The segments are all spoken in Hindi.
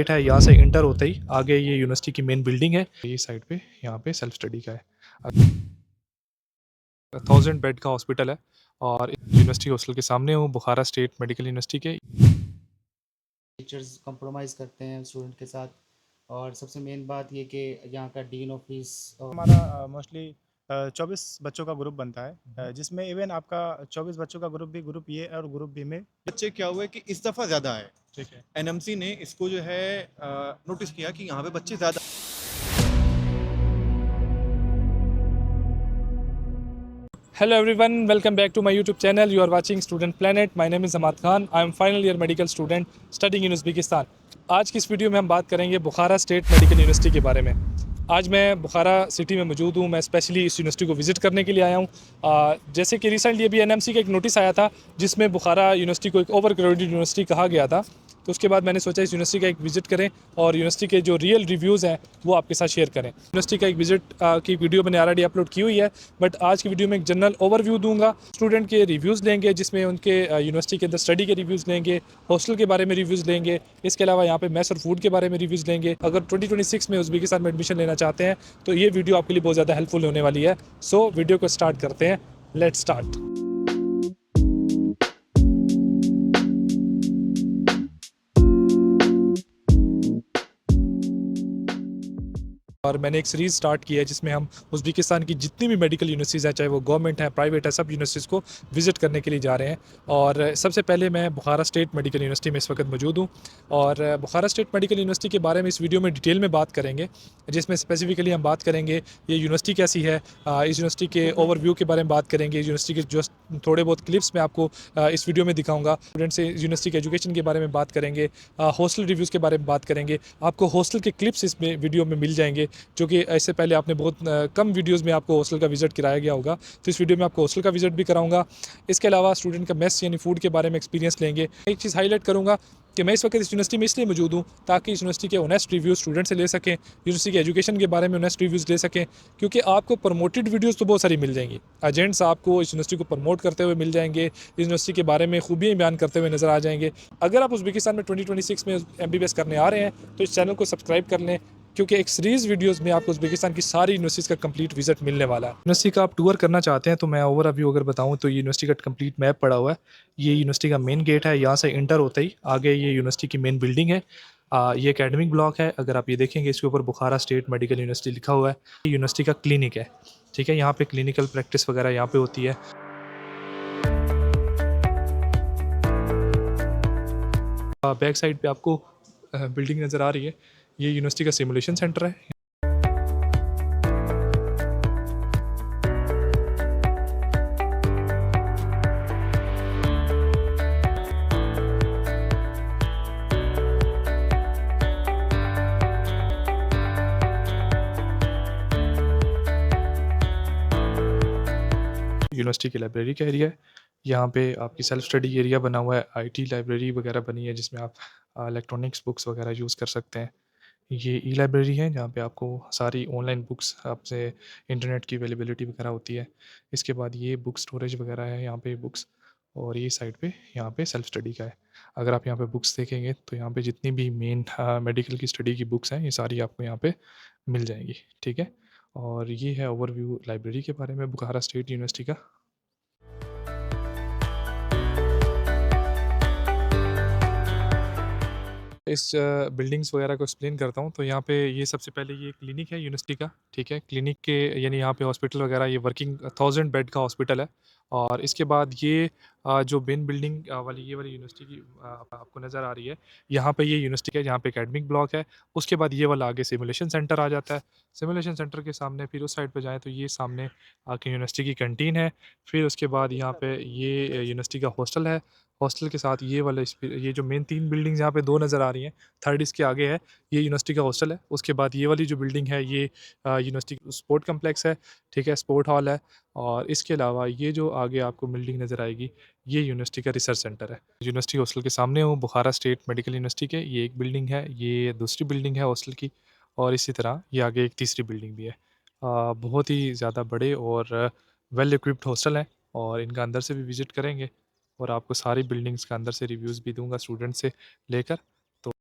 गेट है, यहाँ से इंटर होते ही आगे ये यूनिवर्सिटी की मेन बिल्डिंग है। ये साइड पे यहाँ पे सेल्फ स्टडी का है। 1000 बेड का हॉस्पिटल है और यूनिवर्सिटी हॉस्टल के सामने हूँ, बुखारा स्टेट मेडिकल यूनिवर्सिटी के। टीचर्स कंप्रोमाइज़ करते हैं स्टूडेंट के साथ। और सबसे मेन बात ये कि यहाँ का डीन ऑफिस हमारा मोस्टली 24 बच्चों का ग्रुप बनता है, जिसमें इवन आपका 24 बच्चों का ग्रुप भी ग्रुप ए और ग्रुप बी में। बच्चे क्या हुआ है कि इस दफ़ा ज़्यादा है। ठीक है। एनएमसी ने इसको जो है नोटिस किया कि यहाँ पे बच्चे ज़्यादा। Hello everyone, welcome back to my YouTube channel. You are watching Student Planet. My name is Ahmad Khan. I am final year medical student studying in Uzbekistan. आज की इस वीडियो में हम बात करेंगे बुखारा स्टेट मेडिकल यूनिवर्सिटी के बारे में। आज मैं बुखारा सिटी में मौजूद हूँ। मैं स्पेशली इस यूनिवर्सिटी को विज़िट करने के लिए आया हूँ। जैसे कि रिसेंटली अभी एनएमसी का एक नोटिस आया था जिसमें बुखारा यूनिवर्सिटी को एक ओवर क्राउडेड यूनिवर्सिटी कहा गया था। तो उसके बाद मैंने सोचा इस यूनिवर्सिटी का एक विज़िट करें और यूनिवर्सिटी के जो रियल रिव्यूज़ हैं वो आपके साथ शेयर करें। यूनिवर्सिटी का एक विज़िट की वीडियो मैंने ऑलरेडी अपलोड की हुई है, बट आज की वीडियो में एक जनरल ओवरव्यू दूंगा। स्टूडेंट के रिव्यूज़ लेंगे जिसमें उनके यूनिवर्सिटी के अंदर स्टडी के रिव्यूज़ लेंगे, हॉस्टल के बारे में रिव्यूज़ लेंगे। इसके अलावा यहाँ पे मैस और फूड के बारे में रिव्यूज़ लेंगे। अगर 2026 में उज़्बेकिस्तान में एडमिशन लेना चाहते हैं तो ये वीडियो आपके लिए बहुत ज़्यादा हेल्पफुल होने वाली है। सो वीडियो को स्टार्ट करते हैं। Let's start. और मैंने एक सीरीज़ स्टार्ट की है जिसमें हम उज़्बेकिस्तान की जितनी भी मेडिकल यूनिवर्सिटीज़ हैं, चाहे वो गवर्नमेंट है, प्राइवेट है, सब यूनिवर्सिटीज़ को विज़िट करने के लिए जा रहे हैं। और सबसे पहले मैं बुखारा स्टेट मेडिकल यूनिवर्सिटी में इस वक्त मौजूद हूँ और बुखारा स्टेट मेडिकल यूनिवर्सिटी के बारे में इस वीडियो में डिटेल में बात करेंगे, जिसमें स्पेसिफिकली हम बात करेंगे ये यूनिवर्सिटी कैसी है, इस यूनिवर्सिटी के ओवरव्यू के बारे में बात करेंगे। यूनिवर्सिटी के जो थोड़े बहुत क्लिप्स मैं आपको इस वीडियो में दिखाऊँगा। स्टूडेंट से यूनिवर्सिटी के एजुकेशन के बारे में बात करेंगे, हॉस्टल रिव्यूज़ के बारे में बात करेंगे। आपको हॉस्टल के क्लिप्स इसमें वीडियो में मिल जाएंगे, जो कि ऐसे पहले आपने बहुत कम वीडियोस में आपको हॉस्टल का विज़िट कराया गया होगा। तो इस वीडियो में आपको हॉस्टल का विज़िट भी कराऊंगा। इसके अलावा स्टूडेंट का मेस यानी फूड के बारे में एक्सपीरियंस लेंगे। एक चीज़ हाईलाइट करूंगा कि मैं इस वक्त इस यूनिवर्सिटी में इसलिए मौजूद हूँ ताकि इस यूनिवर्सिटी के ऑनेस्ट रिव्यूज़ स्टूडेंट से ले सकें, यूनिवर्सिटी के एजुकेशन के बारे में ऑनेस्ट रिव्यूज़ ले सकें, क्योंकि आपको प्रमोटेड वीडियोज़ तो बहुत सारी मिल जाएंगी। एजेंट्स आपको इस यूनिवर्सिटी को प्रमोट करते हुए मिल जाएंगे, इस यूनिवर्सिटी के बारे में खूबियाँ बयान करते हुए नज़र आ जाएंगे। अगर आप उज़्बेकिस्तान में 2026 में MBBS करने आ रहे हैं तो इस चैनल को सब्सक्राइब कर लें, क्योंकि एक सीरीज़ वीडियोस में आपको उज़्बेकिस्तान की सारी यूनिवर्सिटीज़ का कंप्लीट विजिट मिलने वाला है। यूनिवर्सिटी का आप टूर करना चाहते हैं तो मैं ओवरव्यू अगर बताऊं तो ये यूनिवर्सिटी का कंप्लीट मैप पड़ा हुआ है। ये यूनिवर्सिटी का मेन गेट है, यहाँ से इंटर होते ही आगे ये यूनिवर्सिटी की मेन बिल्डिंग है। ये एकेडमिक ब्लॉक है। अगर आप ये देखेंगे इसके ऊपर बुखारा स्टेट मेडिकल यूनिवर्सिटी लिखा हुआ है। ये यूनिवर्सिटी का क्लिनिक है, ठीक है। यहाँ पे क्लिनिकल प्रैक्टिस वगैरह यहाँ पे होती है। बैक साइड पे आपको बिल्डिंग नज़र आ रही है, ये यूनिवर्सिटी का सिमुलेशन सेंटर है। यूनिवर्सिटी की लाइब्रेरी का एरिया है। यहाँ पे आपकी सेल्फ स्टडी एरिया बना हुआ है, आईटी लाइब्रेरी वगैरह बनी है जिसमें आप इलेक्ट्रॉनिक्स बुक्स वगैरह यूज़ कर सकते हैं। ये ई लाइब्रेरी है जहाँ पे आपको सारी ऑनलाइन बुक्स आपसे इंटरनेट की अवेलेबिलिटी वगैरह होती है। इसके बाद ये बुक स्टोरेज वगैरह है यहाँ पे बुक्स, और ये साइड पे यहाँ पे सेल्फ स्टडी का है। अगर आप यहाँ पे बुक्स देखेंगे तो यहाँ पे जितनी भी मेन मेडिकल की स्टडी की बुक्स हैं ये सारी आपको यहाँ पे मिल जाएंगी, ठीक है। और ये है ओवरव्यू लाइब्रेरी के बारे में बुखारा स्टेट यूनिवर्सिटी का। इस बिल्डिंग्स वगैरह को एक्सप्लेन करता हूँ। तो यहाँ पे ये सबसे पहले ये क्लिनिक है यूनिवर्सिटी का, ठीक है। क्लिनिक के यानी यहाँ पे हॉस्पिटल वगैरह, ये वर्किंग 1000 बेड का हॉस्पिटल है। और इसके बाद ये जो मेन बिल्डिंग वाली ये वाली यूनिवर्सिटी की आपको नज़र आ रही है, यहाँ पे ये यूनिवर्सिटी है, यहाँ पे एकेडमिक ब्लॉक है। उसके बाद ये वाला आगे सिमुलेशन सेंटर आ जाता है। सिमुलेशन सेंटर के सामने फिर उस साइड पे जाएँ तो ये सामने आके यूनिवर्सिटी की कैंटीन है। फिर उसके बाद यहाँ पे ये यूनिवर्सिटी का हॉस्टल है। हॉस्टल के साथ ये वाला ये जो मेन 3 बिल्डिंग्स यहाँ पे 2 नज़र आ रही हैं, थर्ड इसके आगे है, ये यूनिवर्सिटी का हॉस्टल है। उसके बाद ये वाली जो बिल्डिंग है ये यूनिवर्सिटी स्पोर्ट कम्प्लेक्स है, ठीक है, स्पोर्ट हॉल है। और इसके अलावा ये जो आगे आपको बिल्डिंग नज़र आएगी ये यूनिवर्सिटी का रिसर्च सेंटर है। यूनिवर्सिटी हॉस्टल के सामने हूँ, बुखारा स्टेट मेडिकल यूनिवर्सिटी के। ये एक बिल्डिंग है, ये दूसरी बिल्डिंग है हॉस्टल की, और इसी तरह ये आगे एक तीसरी बिल्डिंग भी है। बहुत ही ज़्यादा बड़े और वेल इक्विप्ड हॉस्टल हैं, और इनका अंदर से भी विज़िट करेंगे और आपको सारी बिल्डिंग्स का अंदर से रिव्यूज़ भी दूंगा स्टूडेंट से लेकर। तो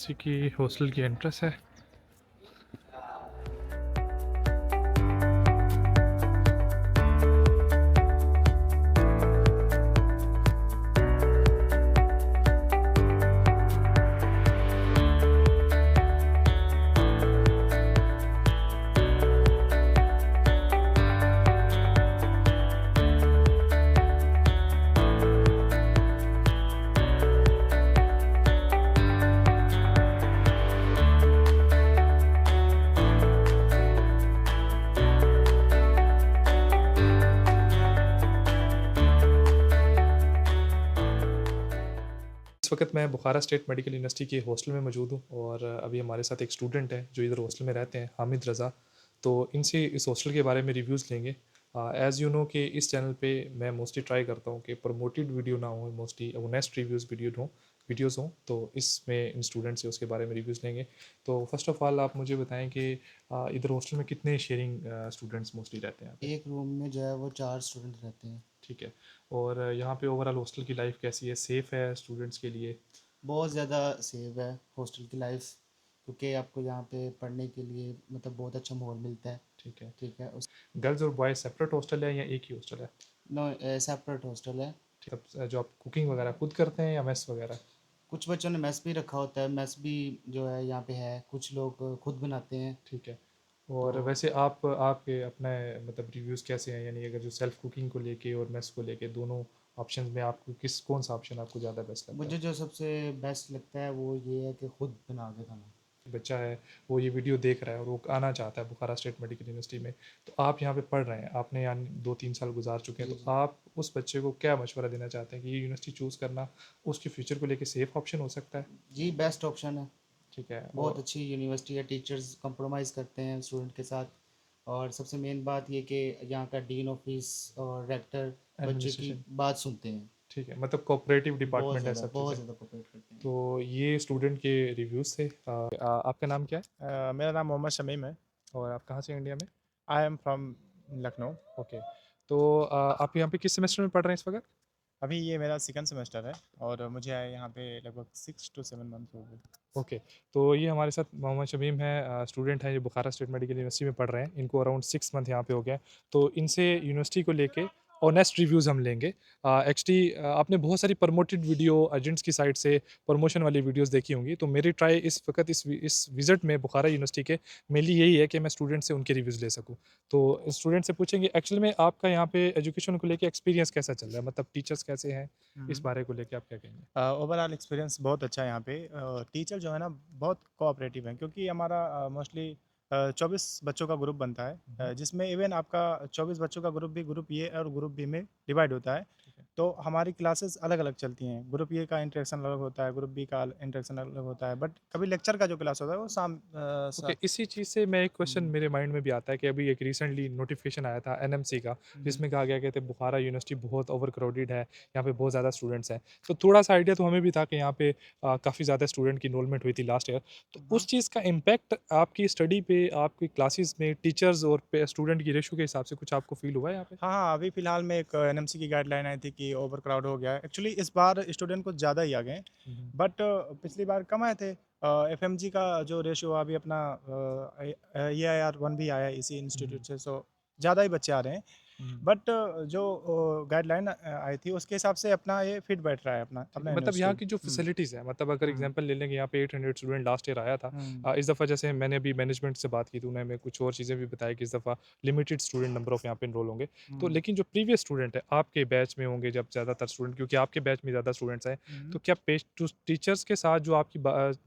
यूनिवर्सिटी की हॉस्टल की एंट्रेंस है। इस वक्त मैं बुखारा स्टेट मेडिकल यूनिवर्सिटी के हॉस्टल में मौजूद हूँ और अभी हमारे साथ एक स्टूडेंट है जो इधर हॉस्टल में रहते हैं, हामिद रज़ा। तो इनसे इस हॉस्टल के बारे में रिव्यूज़ लेंगे। एज़ यू नो कि इस चैनल पे मैं मोस्टली ट्राई करता हूँ कि प्रमोटेड वीडियो ना हो, मोस्टली ऑनेस्ट वीडियोज़ हों। तो इसमें इन स्टूडेंट से उसके बारे में रिव्यूज़ लेंगे। तो फर्स्ट ऑफ़ ऑल आप मुझे बताएं कि इधर हॉस्टल में कितने शेयरिंग स्टूडेंट्स मोस्टली रहते हैं यहाँ पे? एक रूम में जो है वो 4 स्टूडेंट रहते हैं। ठीक है। और यहाँ पे ओवरऑल हॉस्टल की लाइफ कैसी है? सेफ़ है स्टूडेंट्स के लिए? बहुत ज़्यादा सेव है हॉस्टल की लाइफ, क्योंकि आपको यहाँ पे पढ़ने के लिए मतलब बहुत अच्छा माहौल मिलता है। ठीक है। ठीक है। उस गर्ल्स और बॉयज़ सेपरेट हॉस्टल है या एक ही हॉस्टल है? नो सेपरेट हॉस्टल है। ठीक है। जो आप कुकिंग वगैरह खुद करते हैं या मेस वगैरह? कुछ बच्चों ने मेस भी रखा होता है, मेस भी जो है यहाँ पे है, कुछ लोग खुद बनाते हैं। ठीक है। और तो वैसे आप आपके अपने मतलब रिव्यूज़ कैसे हैं? यानी अगर जो सेल्फ कुकिंग को लेके और मेस को लेके दोनों ऑप्शंस में आपको कौन सा ऑप्शन आपको ज़्यादा बेस्ट लगता है? मुझे जो सबसे बेस्ट लगता है वो ये है कि खुद बना के खाना। बच्चा है, वो ये वीडियो देख रहा है और वो आना चाहता है बुखारा स्टेट मेडिकल यूनिवर्सिटी में, तो आप यहाँ पे पढ़ रहे हैं, आपने यानी 2-3 साल गुजार चुके हैं, जी तो जी आप उस बच्चे को क्या मशवरा देना चाहते हैं कि ये यूनिवर्सिटी चूज़ करना उसके फ्यूचर को लेके सेफ ऑप्शन हो सकता है? जी, बेस्ट ऑप्शन है। ठीक है। बहुत और अच्छी यूनिवर्सिटी है, टीचर्स कंप्रोमाइज़ करते हैं स्टूडेंट के साथ। और सबसे मेन बात ये कि यहाँ का डीन ऑफिस और रेक्टर बच्चे की एडमिनिस्ट्रेशन, बात सुनते हैं। ठीक है, मतलब कोऑपरेटिव डिपार्टमेंट है सब बहुत चीज़ें। ज़्यादा कोऑपरेट करते हैं। तो ये स्टूडेंट के रिव्यूज़ थे। आपका नाम क्या है मेरा नाम मोहम्मद शमीम है। और आप कहाँ से हैं इंडिया में? I am from Lucknow. Okay. तो आप यहाँ पे किस सेमेस्टर में पढ़ रहे हैं इस वक्त? अभी ये मेरा सेकंड सेमेस्टर है और मुझे आए यहाँ पे लगभग 6 to 7 मंथ हो गए। ओके। तो ये हमारे साथ मोहम्मद शमीम है, स्टूडेंट हैं, ये बुखारा स्टेट मेडिकल यूनिवर्सिटी में पढ़ रहे हैं। इनको अराउंड 6 मंथ यहाँ पे हो गए हैं। तो इनसे यूनिवर्सिटी को लेके ऑनेस्ट रिव्यूज़ हम लेंगे। एक्चुअली आपने बहुत सारी प्रमोटेड वीडियो एजेंट्स की साइड से प्रमोशन वाली वीडियोस देखी होंगी। तो मेरी ट्राई इस वक्त इस विज़िट में बुखारा यूनिवर्सिटी के मेनली यही है कि मैं स्टूडेंट से उनके रिव्यूज़ ले सकूँ। तो स्टूडेंट से पूछेंगे एक्चुअली में आपका यहाँ पे एजुकेशन को लेके एक्सपीरियंस कैसा चल रहा है? मतलब टीचर्स कैसे हैं? इस बारे को लेके आप क्या कहेंगे? ओवरऑल एक्सपीरियंस बहुत अच्छा है यहाँ पे। टीचर जो है ना बहुत कोऑपरेटिव हैं, क्योंकि हमारा मोस्टली 24 बच्चों का ग्रुप बनता है, जिसमें इवन आपका 24 बच्चों का ग्रुप ए और ग्रुप बी में डिवाइड होता है। ठीक है। तो हमारी क्लासेस अलग अलग चलती हैं, ग्रुप ए का इंटरेक्शन अलग होता है, ग्रुप बी का इंटरेक्शन अलग होता है, बट कभी लेक्चर का जो क्लास होता है वो ओके, इसी चीज़ से मैं एक क्वेश्चन हम्म, मेरे माइंड में भी आता है कि अभी एक रिसेंटली नोटिफिकेशन आया था एनएमसी का, हम्म, जिसमें कहा गया कि बुखारा यूनिवर्सिटी बहुत ओवर क्राउडेड है, यहाँ पे बहुत ज़्यादा स्टूडेंट्स हैं। तो थोड़ा सा आइडिया तो हमें भी था कि यहाँ पे काफ़ी ज़्यादा स्टूडेंट की इनरोलमेंट हुई थी लास्ट ईयर। तो हाँ उस चीज़ का इम्पैक्ट आपकी स्टडी पे, आपकी क्लासेस में टीचर्स और स्टूडेंट की रेशो के हिसाब से कुछ आपको फील हुआ है यहाँ पे? हाँ हाँ, अभी फिलहाल में एक एनएमसी की गाइडलाइन आई थी कि ओवर क्राउड हो गया है। एक्चुअली इस बार स्टूडेंट कुछ ज़्यादा ही आ गए, हम्म। बट पिछली बार कम आए थे। एफएमजी का जो रेशियो अभी अपना EIR 1 भी आया है इसी इंस्टीट्यूट से, सो ज़्यादा ही बच्चे आ रहे हैं। हम्म। बट जो गाइडलाइन आई थी उसके हिसाब से अपना ये फिट बैठ रहा है अपना ठीक अपना है, मतलब यहाँ यूनिवर्सिटी। की जो फैसिलिटीज़ है, मतलब अगर हम्म, एग्जांपल ले लेंगे, यहाँ पे 800 स्टूडेंट लास्ट ईयर आया था। हम्म, इस दफ़ा जैसे मैंने अभी मैनेजमेंट से बात की तो उन्होंने हमें कुछ और चीज़ें भी बताई कि इस दफ़ा लिमिटेड स्टूडेंट नंबर ऑफ यहाँ पे इनरोल होंगे। तो हम्म, लेकिन जो प्रीवियस स्टूडेंट है आपके बैच में होंगे जब ज़्यादातर स्टूडेंट, क्योंकि आपके बैच में ज़्यादा स्टूडेंट्स हैं, हम्म। तो क्या टीचर्स के साथ जो आपकी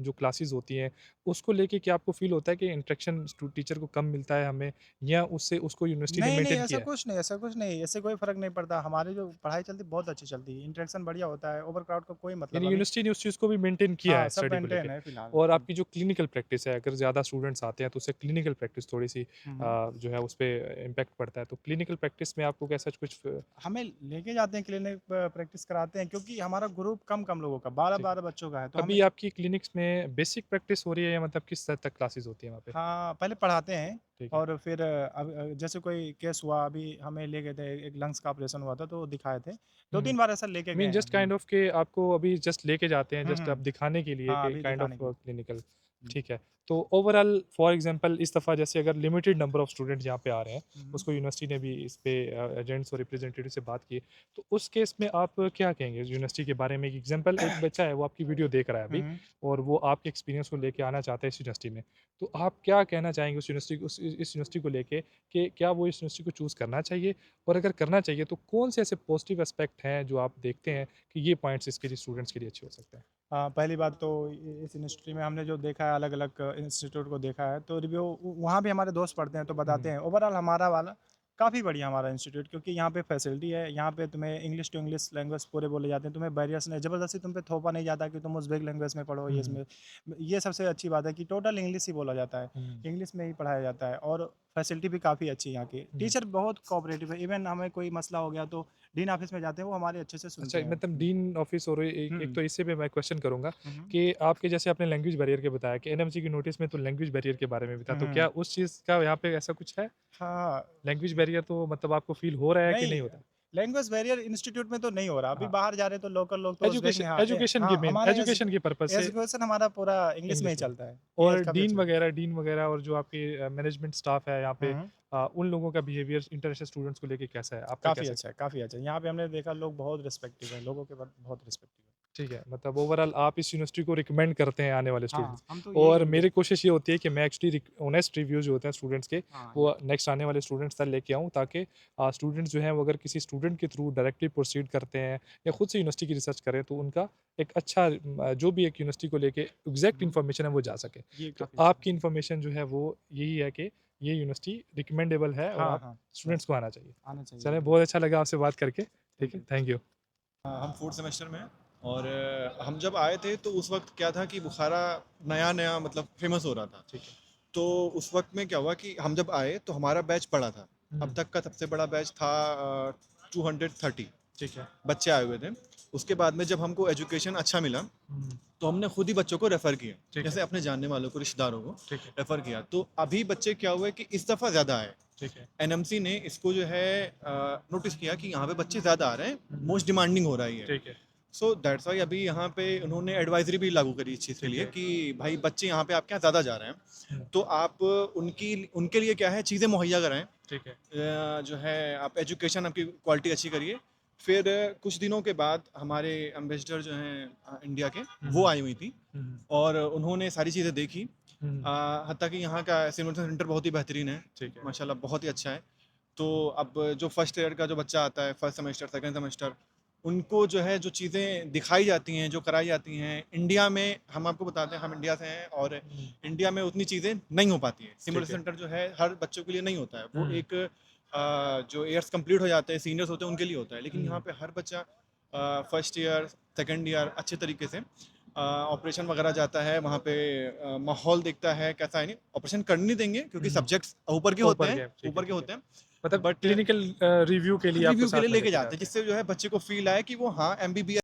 जो क्लासेस होती हैं उसको लेके क्या आपको फील होता है कि इंटरेक्शन टीचर को कम मिलता है हमें, या उससे उसको यूनिवर्सिटी ने नहीं नहीं, मेंटेन ऐसा किया है? कुछ नहीं, ऐसा कुछ नहीं, ऐसे कोई फ़र्क नहीं पड़ता। हमारी जो पढ़ाई चलती है बहुत अच्छी चलती है, इंटरेक्शन बढ़िया होता है, ओवर क्राउड का कोई मतलब यानी अभी। यूनिवर्सिटी ने उस चीज़ को भी मेंटेन किया हाँ, है सब स्टडी को लेके। मेंटेन है फिलहाल। और आपकी जो क्लिनिकल प्रैक्टिस है, अगर ज़्यादा स्टूडेंट्स आते हैं तो उससे क्लिनिकल प्रैक्टिस थोड़ी सी हम्म। जो है उस पे इम्पैक्ट पड़ता है। तो क्लिनिकल प्रैक्टिस में आपको कैसा कुछ हमें लेके जाते हैं क्लिनिक, प्रैक्टिस कराते हैं, क्योंकि हमारा ग्रुप कम कम लोगों का, बारह ठीक है। बारह बच्चों का है, तो अभी हमें। आपकी क्लिनिक्स में बेसिक प्रैक्टिस हो रही है या मतलब किस हद तक क्लासेस होती है वहाँ पे? हाँ, पहले पढ़ाते हैं, ठीक है। और फिर अब जैसे कोई केस हुआ, अभी हमें ले गए थे, एक लंग्स का ऑपरेशन हुआ था तो दिखाए थे, 2-3 बार ऐसा लेके आई गए मीन हैं। जस्ट काइंड ऑफ के आपको अभी जस्ट लेके जाते हैं, जस्ट हुँ। अब दिखाने के लिए हाँ, कि अभी काइंड दिखाने ऑफ के लिए। क्लिनिकल। हुँ। ठीक है। तो ओवरऑल फॉर एग्जांपल इस दफ़ा जैसे अगर लिमिटेड नंबर ऑफ स्टूडेंट यहाँ पे आ रहे हैं, हुँ। उसको यूनिवर्सिटी ने भी इस पे एजेंट्स और रिप्रेजेंटेटिव से बात की, तो उस केस में आप क्या कहेंगे यूनिवर्सिटी के बारे में? एक एग्जांपल एक बच्चा है वो आपकी वीडियो देख रहा है अभी हुँ। और वो आपके एक्सपीरियंस को लेके आना चाहता है इस यूनिवर्सिटी में, तो आप क्या कहना चाहेंगे उस यूनिवर्सिटी को इस यूनिवर्सिटी को लेके कि क्या वो इस यूनिवर्सिटी को चूज़ करना चाहिए? और अगर करना चाहिए तो कौन से ऐसे पॉजिटिव एस्पेक्ट हैं जो आप देखते हैं कि ये पॉइंट्स इसके लिए स्टूडेंट्स के लिए अच्छे हो सकते हैं? पहली बात तो इस यूनिवर्सिटी में हमने जो देखा है, अलग-अलग इंस्टीट्यूट को देखा है, तो रिव्यू वहाँ भी हमारे दोस्त पढ़ते हैं तो बताते हैं। ओवरऑल हमारा वाला काफ़ी बढ़िया हमारा इंस्टीट्यूट, क्योंकि यहाँ पे फैसिलिटी है, यहाँ पे तुम्हें इंग्लिश टू इंग्लिश लैंग्वेज पूरे बोले जाते हैं, तुम्हें बैरियर्स नहीं, ज़बरदस्ती तुम पे थोपा नहीं जाता कि तुम उज़्बेक लैंग्वेज में पढ़ो, ये इसमें। ये सबसे अच्छी बात है कि टोटल इंग्लिश ही बोला जाता है, इंग्लिश में ही पढ़ाया जाता है, और फैसिलिटी भी काफ़ी अच्छी है यहाँ की। टीचर बहुत कोऑपरेटिव है, इवन हमें कोई मसला हो गया तो डीन ऑफिस में जाते हैं, वो हमारे अच्छे से अच्छा, सुनते हैं। मतलब डीन ऑफिस और एक हुँ। तो इससे भी मैं क्वेश्चन करूँगा हुँ। कि आपके जैसे आपने लैंग्वेज बैरियर के बताया कि एनएमसी की नोटिस में तो लैंग्वेज बैरियर के बारे में भी था, हुँ, तो हुँ। क्या उस चीज़ का यहाँ पे ऐसा कुछ है? हाँ, लैंग्वेज बैरियर तो मतलब आपको फ़ील हो रहा है कि नहीं, नहीं होता? लैंग्वेज बैरियर इंस्टीट्यूट में तो नहीं हो रहा। अभी हाँ, बाहर जा रहे हैं तो लोकल लोग तो उज़्बेक एजुकेशन में, हाँ, एजुकेशन की हाँ, मेन हमारे एजुकेशन के पर्पज़ से एजुकेशन हमारा पूरा इंग्लिश में ही इंग्लिश में। चलता है। ये और काफ़ी अच्छी बात। डीन वगैरह और जो आपके मैनेजमेंट स्टाफ है यहाँ पे हुँ, उन लोगों का बिहेवियर इंटरनेशनल स्टूडेंट्स को लेके कैसा है? आपका काफ़ी कैसा अच्छा है, काफ़ी अच्छा है। यहाँ पे हमने देखा लोग बहुत रिस्पेक्टिव हैं, लोगों के प्रति बहुत रिस्पेक्टिव है। ठीक है, मतलब ओवरऑल आप इस यूनिवर्सिटी को रिकमेंड करते हैं आने वाले हाँ, स्टूडेंट्स। हम तो यही और उम्मीद। मेरी कोशिश ये होती है कि मैं एक्चुअली ऑनेस्ट रिव्यूज़ जो होते हैं स्टूडेंट्स के, हाँ, वो नेक्स्ट आने वाले स्टूडेंट्स तक लेके आऊँ, ताकि स्टूडेंट्स जो हैं वो अगर किसी स्टूडेंट के थ्रू डायरेक्टली प्रोसीड करते हैं या खुद से यूनिवर्सिटी की रिसर्च करें, तो उनका एक अच्छा जो भी एक यूनिवर्सिटी को लेके एग्जैक्ट हुँ, इन्फॉर्मेशन है वो जा सके। ये तो काफ़ी अच्छा है। आपकी इन्फॉर्मेशन जो है वो यही है कि ये यूनिवर्सिटी रिकमेंडेबल है और हाँ, आप हाँ, स्टूडेंट्स बस को आना चाहिए। आना चाहिए चलें, बिल्कुल। बहुत अच्छा लगा आपसे बात करके। ठीक थैंक है, यू। Thank you. हम 4th सेमेस्टर में हैं और हम जब आए थे तो उस वक्त क्या था कि बुखारा नया-नया मतलब फेमस हो रहा था। ठीक है। तो उस वक्त में क्या हुआ कि हम जब आए तो हमारा बैच बड़ा था। अब तक का सबसे बड़ा बैच था 230 ठीक है। बच्चे आए हुए थे। उसके बाद में जब हमको एजुकेशन अच्छा मिला हुँ, तो हमने खुद ही बच्चों को रेफ़र किया। ठीक जैसे है। अपने जानने वालों को, रिश्तेदारों को ठीक है। रेफ़र किया। तो अभी बच्चे क्या हुए कि इस दफ़ा ज़्यादा आए। ठीक है। एनएमसी ने इसको जो है नोटिस किया कि यहाँ पे बच्चे ज़्यादा आ रहे हैं, मोस्ट डिमांडिंग हो रहा है ये। ठीक है। सो दैट्स वाई अभी यहाँ पे उन्होंने एडवाइजरी भी लागू करी इस चीज़ के ठीक लिए है। कि भाई बच्चे यहाँ पे आपके यहाँ ज़्यादा जा रहे हैं, हुँ, तो आप उनकी उनके लिए क्या है चीज़ें मुहैया कराएं। ठीक है। जो है आप एजुकेशन आपकी क्वालिटी अच्छी करिए। फिर कुछ दिनों के बाद हमारे एम्बेसडर जो हैं इंडिया के, वो आई हुई थी हुँ, और उन्होंने सारी चीज़ें देखी। हुँ, हत्ता कि यहाँ का सिमुलेशन सेंटर बहुत ही बेहतरीन है, ठीक है। माशाल्लाह बहुत ही अच्छा है। तो अब जो फर्स्ट ईयर का जो बच्चा आता है, फर्स्ट सेमेस्टर, सेकंड सेमेस्टर, उनको जो है जो चीज़ें दिखाई जाती हैं, जो कराई जाती हैं, इंडिया में हम आपको बताते हैं हम इंडिया से हैं और हुँ, इंडिया में उतनी चीज़ें नहीं हो पाती हैं। सिमुलेशन ठीक है। सेंटर जो है हर बच्चों के लिए नहीं होता है। वो हुँ, एक जो ईयर्स कंप्लीट हो जाते हैं, सीनियर्स होते हैं उनके लिए होता है। लेकिन यहाँ हुँ, पे हर बच्चा फर्स्ट ईयर, सेकंड ईयर अच्छे तरीके से ऑपरेशन वगैरह जाता है, वहाँ पे माहौल देखता है कैसा है। नहीं ऑपरेशन करने नहीं देंगे क्योंकि हुँ, सब्जेक्ट्स ऊपर के होते ऊपर हैं, गए, ठीक है, ऊपर के ठीक है। होते हैं। मतलब बट क्लिनिकल रिव्यू के लिए आपको रिव्यू के लिए साथ में लेके लेके जाते हैं जाते हैं। जिससे जो है बच्चे को फील आए कि वो हाँ एमबीबीएस